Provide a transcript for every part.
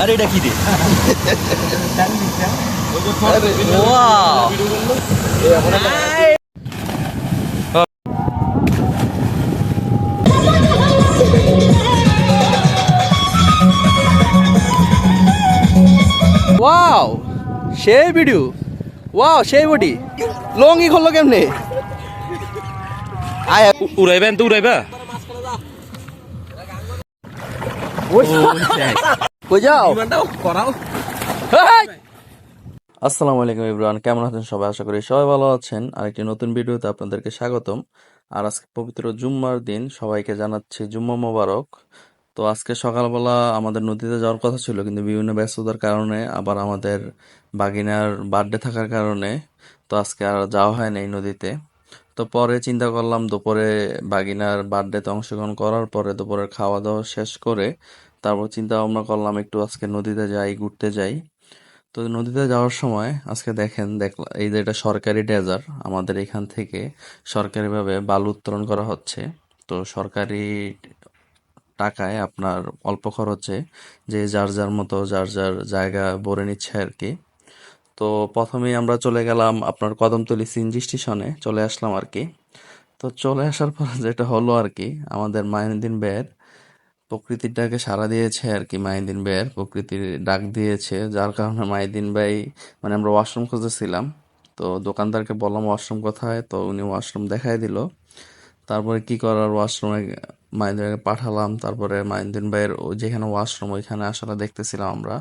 আরে এটা কি রে? ওয়াও! ওয়াও, সেই ভিডিও। ওয়াও, সেই বডি। লঙ্গি খুললো কেমনে? আয় উড়াইবেন তো উড়াইবা কই যাও? করাও। হেই! আসসালামু আলাইকুম এভরিওয়ান, কেমন আছেন সবাই? আশা করি সবাই ভালো আছেন। আরেকটি নতুন ভিডিওতে আপনাদেরকে স্বাগতম। আর আজকে পবিত্র জুম্মার দিন, সবাইকে জানাচ্ছি জুম্মা মোবারক। তো আজকে সকালবেলা আমাদের নদীতে যাওয়ার কথা ছিল, কিন্তু বিভিন্ন ব্যস্ততার কারণে, আবার আমাদের বাগিনার বার্থডে থাকার কারণে তো আজকে আর যাওয়া হয় নাই নদীতে। তো পরে চিন্তা করলাম দুপুরে বাগিনার বার্থডেতে অংশগ্রহণ করার পরে দুপুরের খাওয়া দাওয়া শেষ করে তারপর চিন্তা ভাবনা করলাম একটু আজকে নদীতে যাই, ঘুরতে যাই। তো নদীতে যাওয়ার সময় আজকে দেখলাম এই যে এটা সরকারি ডেজার, আমাদের এখান থেকে সরকারিভাবে বালু উত্তোলন করা হচ্ছে। তো সরকারি টাকায় আপনার অল্প খরচে যে যার যার মতো যার যার জায়গা ভরে নিচ্ছে আর কি। তো প্রথমেই আমরা চলে গেলাম আপনার কদমতলী সিএনজি স্টেশনে, চলে আসলাম আর কি। তো চলে আসার পর যেটা হলো আর কি, আমাদের মাইনুদ্দিন ভাইয়ের প্রকৃতির ডাকে সাড়া দিয়েছে আর কি। মাইনুদ্দিন ভাইয়ের প্রকৃতির ডাক দিয়েছে, যার কারণে মাইনুদ্দিন ভাই, মানে আমরা ওয়াশরুম খুঁজেছিলাম। তো দোকানদারকে বললাম ওয়াশরুম কোথায়, তো উনি ওয়াশরুম দেখাই দিল। তারপরে কি করার, ওয়াশরুমে মাইনুদ্দিন ভাইকে পাঠালাম। তারপরে মাইনুদ্দিন ভাইয়ের যেখানে ওয়াশরুম ওইখানে আসলে দেখতেছিলাম আমরা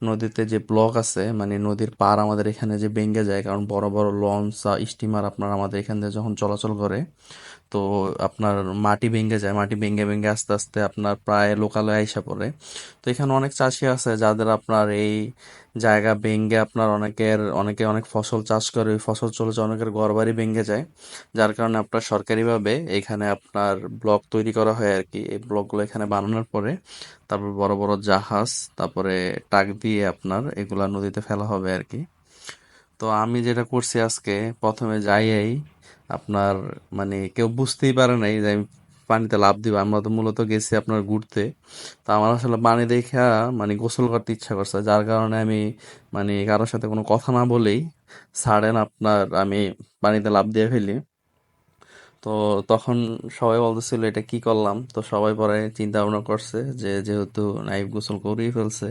নদীতে যে ব্লক আছে, মানে নদীর পার আমাদের এখানে যে ভেঙে যায়, কারণ বড় বড় লঞ্চ স্টিমার আপনার আমাদের এখান দিয়ে যখন চলাচল করে, তো আপনার মাটি ভেঙে যায়, মাটি ভেঙে ভেঙে আস্তে আস্তে আপনার প্রায় লোকালয়ে আইসা পড়ে। তো এখানে অনেক চাষি আছে যাদের আপনার এই জায়গা ভেঙে আপনার অনেকে অনেক ফসল চাষ করে, ওই ফসল চলে যায়, অনেকের ঘরবাড়ি ভেঙে যায়। যার কারণে আপনার সরকারিভাবে এখানে আপনার ব্লক তৈরি করা হয় আর কি। এই ব্লকগুলো এখানে বানানোর পরে তারপর বড় বড় জাহাজ, তারপরে ট্রাক দিয়ে আপনার এগুলা নদীতে ফেলা হবে আর কি। তো আমি যেটা করছি আজকে, প্রথমে যাইয়েই আপনার, মানে কেউ বুঝতেই পারে নাই যে আমি পানিতে লাফ দিব। আমরা তো মূলত গেছি আপনার ঘুরতে। তো আমার আসলে পানি দেখা মানে গোসল করতে ইচ্ছা করছে, যার কারণে আমি মানে কারোর সাথে কোনো কথা না বলেই সাডেন আপনার আমি পানিতে লাফ দিয়ে ফেলি। তো তখন সবাই বলতেছিল এটা কি করলাম, তো সবাই পরে চিন্তা ভাবনা করছে যে যেহেতু নাইব গোসল করেই ফেলছে,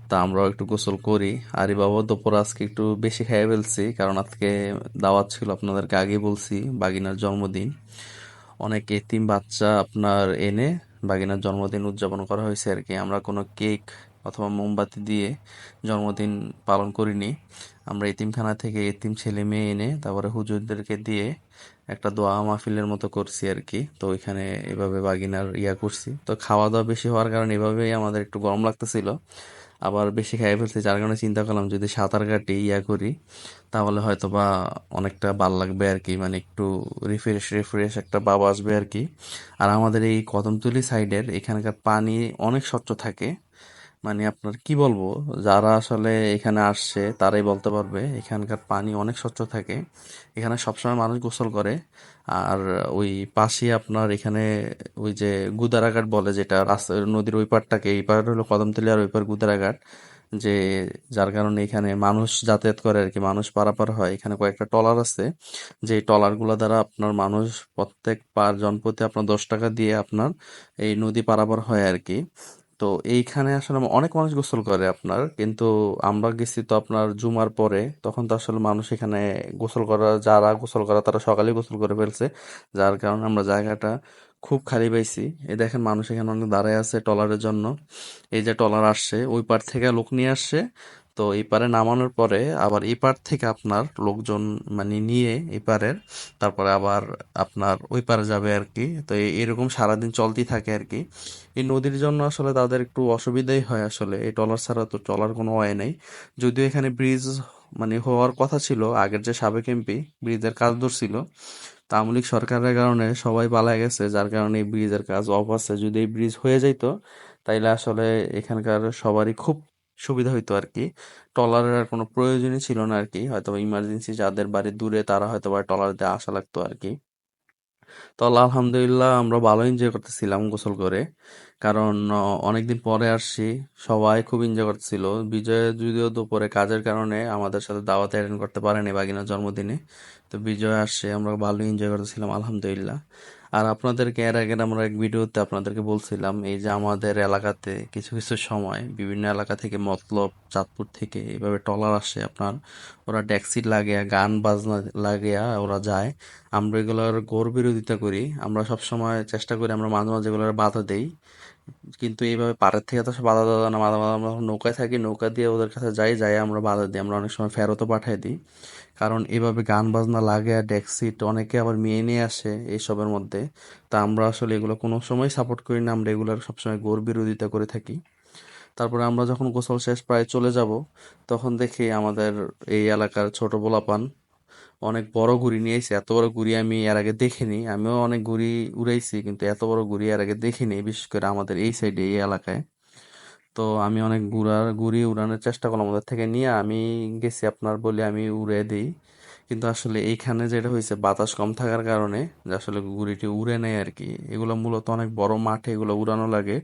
তা আমরাও একটু গোসল করি। আরে বাবা, দুপুর আজকে একটু বেশি খেয়ে ফেলছি, কারণ আজকে দাওয়াত ছিল, আপনাদেরকে আগেই বলছি, বাগিনার জন্মদিন। অনেক এতিম বাচ্চা আপনার এনে বাগিনার জন্মদিন উদযাপন করা হয়েছে আর কি। আমরা কোনো কেক অথবা মোমবাতি দিয়ে জন্মদিন পালন করিনি। আমরা এতিমখানা থেকে এতিম ছেলে মেয়ে এনে তারপরে হুজুরদেরকে দিয়ে একটা দোয়া মাহফিলের মতো করছি আর কি। তো ওইখানে এভাবে বাগিনার করছি। তো খাওয়া দাওয়া বেশি হওয়ার কারণে এভাবেই আমাদের একটু গরম লাগতেছিল, আবার বেশি খেয়ে ফেলছি, যার কারণে চিন্তা করলাম যদি সাঁতার কাটি করি তাহলে হয়তো বা অনেকটা ভাল লাগবে আর কি, মানে একটু রিফ্রেশ রিফ্রেশ একটা ভাব আসবে আর কি। আর আমাদের এই কদমতলী সাইডের এখানকার পানি অনেক স্বচ্ছ থাকে, মানে আপনার কি বলবো, যারা আসলে এখানে আসছে তারাই বলতে পারবে, এখানকার পানি অনেক স্বচ্ছ থাকে। এখানে সবসময় মানুষ গোসল করে। আর ওই পাশে আপনার এখানে ওই যে গুদারাঘাট বলে, যেটা রাস্তা নদীর ওই পারটাকে, এই পার হলো কদমতলী আর ওই পার গুদারাঘাট, যে যার কারণে এখানে মানুষ যাতায়াত করে আর কি, মানুষ পারাপার হয়। এখানে কয়েকটা ট্রলার আছে, যে ট্রলারগুলো দ্বারা আপনার মানুষ প্রত্যেক পার জনপ্রতি আপনার 10 টাকা দিয়ে আপনার এই নদী পারাপার হয় আর কি। তো এইখানে আসলে অনেক মানুষ গোসল করে আপনার, কিন্তু আমরা গেছি তো আপনার জুমার পরে, তখন তো আসলে মানুষ এখানে যারা গোসল করা তারা সকালে গোসল করে ফেলছে, যার কারণে আমরা জায়গাটা খুব খালি পাইছি। এই দেখেন মানুষ এখানে অনেক দাঁড়ায় আছে ট্রলারের জন্য। এই যে ট্রলার আসছে ওই পার থেকে লোক নিয়ে আসছে, তো এই পারে নামানোর পরে আবার এই পার থেকে আপনার লোকজন মানে নিয়ে এই পারের, তারপরে আবার আপনার ওই পারে যাবে আর কি। তো এরকম সারাদিন চলতেই থাকে আর কি। এই নদীর জন্য আসলে তাদের একটু অসুবিধাই হয় আসলে, এই ট্রলার ছাড়া তো চলার কোনো ওয়ে নেই। যদিও এখানে ব্রিজ মানে হওয়ার কথা ছিল, আগের যে সাবেক এমপি ব্রিজের কাজ ধরছিল, তা আওয়ামী লীগ সরকারের কারণে সবাই পালায় গেছে, যার কারণে এই ব্রিজের কাজ অফ আছে। যদি এই ব্রিজ হয়ে যাইতো তাইলে আসলে এখানকার সবারই খুব সুবিধা হইতো আর কি। ট্রলারের আর কোনো প্রয়োজনই ছিল না আর কি, হয়তো ইমার্জেন্সি যাদের বাড়ি দূরে তারা হয়তো বা ট্রলার দিয়ে আসা লাগতো আর কি। তো আল্লাহ আলহামদুলিল্লাহ আমরা ভালো এনজয় করতেছিলাম গোসল করে। কারণ অনেকদিন পরে আসছি, সবাই খুব এনজয় করতেছিল। বিজয় যদিও দুপুরে কাজের কারণে আমাদের সাথে দাওয়াতে অ্যাটেন্ড করতে পারেনি বাগিনার জন্মদিনে। তো বিজয় আসছে, আমরা ভালো এনজয় করতেছিলাম আলহামদুলিল্লাহ। আর আপনাদেরকে এর আগে আমরা এক ভিডিওতে আপনাদেরকে বলছিলাম এই যে আমাদের এলাকাতে কিছু কিছু সময় বিভিন্ন এলাকা থেকে মতলব চাঁদপুর থেকে এইভাবে ট্রলার আসে আপনার, ওরা ট্যাক্সি লাগিয়ে গান বাজনা লাগিয়ে ওরা যায়। আমরা এগুলোর ঘোর বিরোধিতা করি। আমরা সবসময় চেষ্টা করি, আমরা মাঝে মাঝে এগুলোর বাধা দেই, কিন্তু এইভাবে পাড়ের থেকে তো সে বাধা দেওয়া না। মাঝে মাঝে আমরা নৌকায় থাকি, নৌকা দিয়ে ওদের কাছে যাই আমরা বাধা দিই, আমরা অনেক সময় ফেরতও পাঠিয়ে দিই। কারণ এভাবে গান বাজনা লাগে ডেক্সিট অনেকে আবার মেয়ে নিয়ে আসে এইসবের মধ্যে। তা আমরা আসলে এগুলো কোনো সময় সাপোর্ট করি না, আমরা এগুলোর সবসময় ঘোর বিরোধিতা করে থাকি। তারপরে আমরা যখন গোসল শেষ প্রায় চলে যাব, তখন দেখি আমাদের এই এলাকার ছোট পোলাপান অনেক বড় ঘুড়ি নিয়ে এসে। এত বড় ঘুড়ি আমি এর আগে দেখিনি। আমিও অনেক ঘুড়ি উড়াইছি, কিন্তু এত বড় ঘুড়ি এর আগে দেখিনি, বিশেষ করে আমাদের এই সাইডে এই এলাকায়। তো আমি অনেক ঘুড়ি উড়ানোর চেষ্টা করলাম ওদের থেকে নিয়ে, আমি গেছি আপনার বলে আমি উড়ে দিই। কিন্তু আসলে এইখানে যেটা হয়েছে বাতাস কম থাকার কারণে যে আসলে ঘুড়িটি উড়ে নেয় আর কি। এগুলো মূলত অনেক বড় মাঠে এগুলো উড়ানো লাগে,